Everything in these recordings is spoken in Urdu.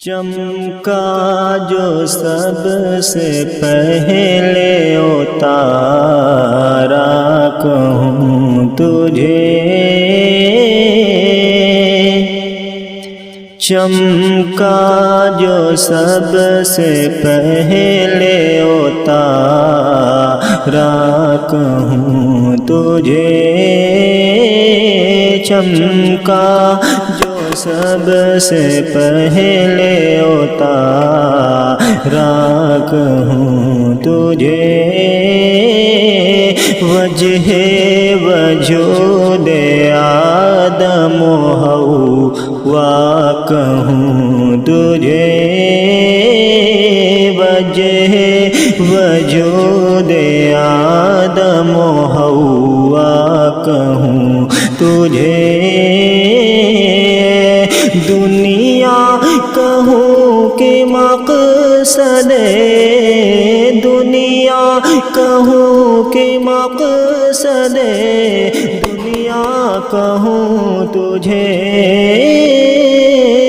چمکا جو سب سے پہلے اتارا کہوں تجھے، چمکا جو سب سے پہلے اتارا کہوں تجھے، چمکا جو سب سے پہلے اتارا کہوں تجھے، وجہ وجود آدم و حوا کہوں تجھے، وجہ وجود آدم و حوا کہوں تجھے، دنیا کہوں کہ مقصد، دنیا کہوں کہ مقصد، دنیا کہوں تجھے،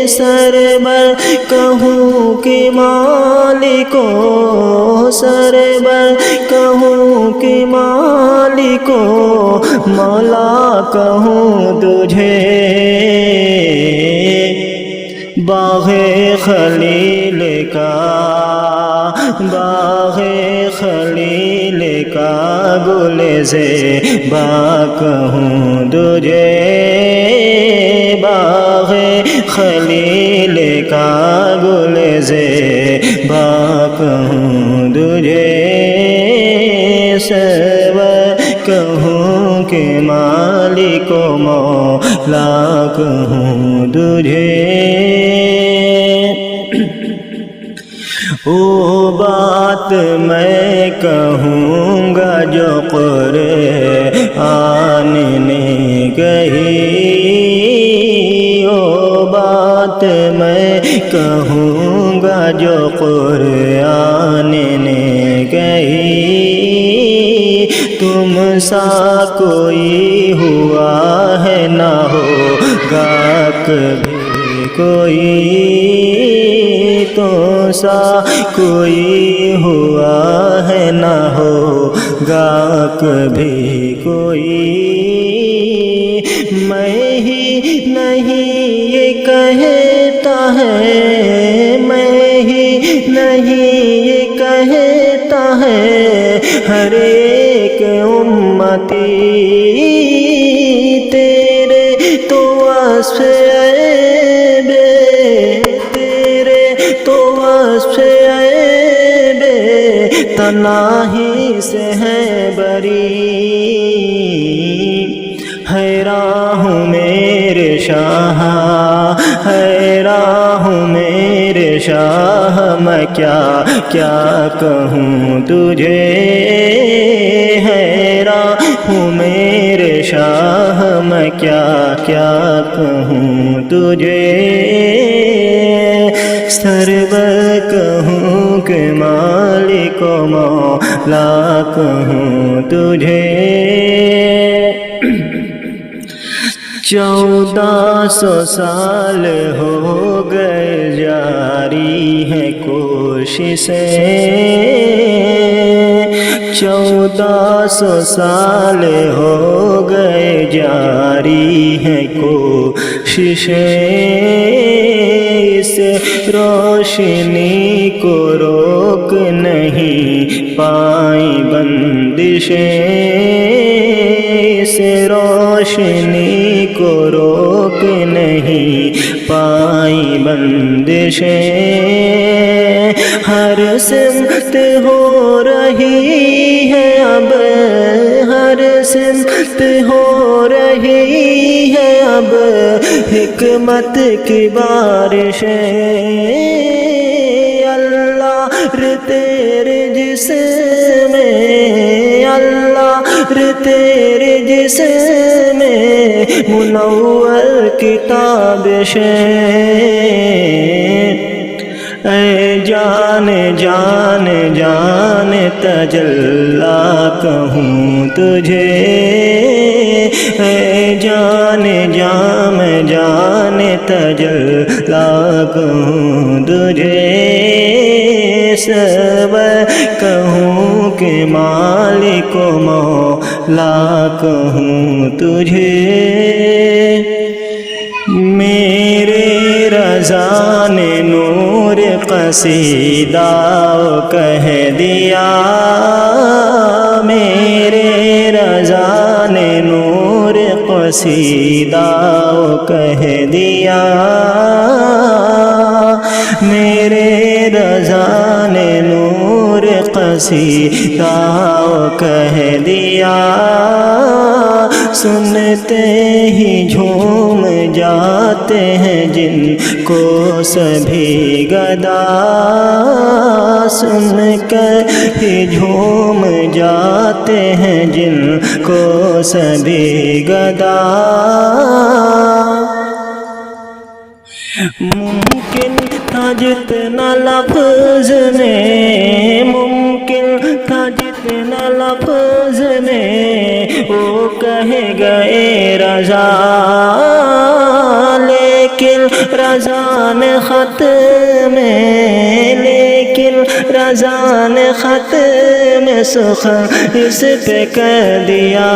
سرور کہوں کہ مالکو، سرور کہوں کہ مالکو، مولا کہوں تجھے، باغ خلیل کا، باغ خلیل کا گل زیبا کہوں تجھے، باغ خلیل کا گل زیبا کہوں تجھے، سرور کہوں کہ مالک و مولا کہوں تجھے، وہ بات میں کہوں گا جو قرآن نے کہی، وہ بات میں کہوں گا جو قرآن نے کہی، تم سا کوئی ہوا ہے نہ ہوگا کبھی کوئی، تو سا کوئی ہوا ہے نہ ہوگا کبھی کوئی، میں ہی نہیں یہ کہتا ہے، میں ہی نہیں یہ کہتا ہے، ہر ایک امتی تیرے تو وصف عیب، تیرے تو وصف عیب تنہی سے ہے بری، حیران ہوں میرے شاہ، حیران ہوں میرے شاہ، میں کیا کیا کہوں تجھے، حیران ہوں میرے شاہ، میں کیا کیا کہوں تجھے، سرور کہوں کہ مالک و مولا کہوں تجھے، 1400 سال ہو گئے جاری ہے کوششیں، 1400 سال ہو گئے جاری ہے کوششیں، اس روشنی کو روک نہیں پائیں بندشیں، اس روشنی کو روک نہیں پائیں بندشیں، ہر سمت ہو رہی ہے اب، ہر سمت ہو رہی ہے اب حکمت کی بارشیں، اللہ تیرے جسم میں، اللہ تیرے جسم میں منور کتاب اے جان جان جان تجلا کہوں تجھے، اے جان جام جان تجلا اللہ کہوں تجھے، سرور کہوں کہ مالک و مولا کہوں تجھے، میرے رضا نے نور قصیدہ کہہ دیا، میرے رضا نے نور قصیدہ کہہ دیا، میرے رضا نے نور قصیدہ کہہ دیا، سنتے ہی جھوم جاتے ہیں جن کو سبھی گدا، سن کر ہی جھوم جاتے ہیں جن کو سبھی گدا، ممکن تھا جتنا لفظ میں، ممکن تھا جتنا لفظ میں وہ کہہ گئے رضا، لیکن رضا نے خط میں، لیکن رضا نے خط میں سخن اس پہ کر دیا،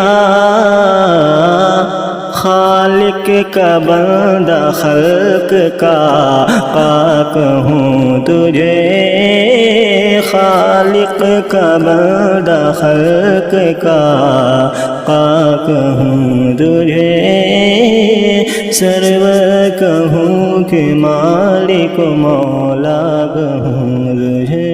خالق کا بندہ خلق کا پاک ہوں تجھے، خالق کا بندہ خلق کا پاک ہوں تجھے، سرور کہوں کہ مالک و مولا کہوں تجھے۔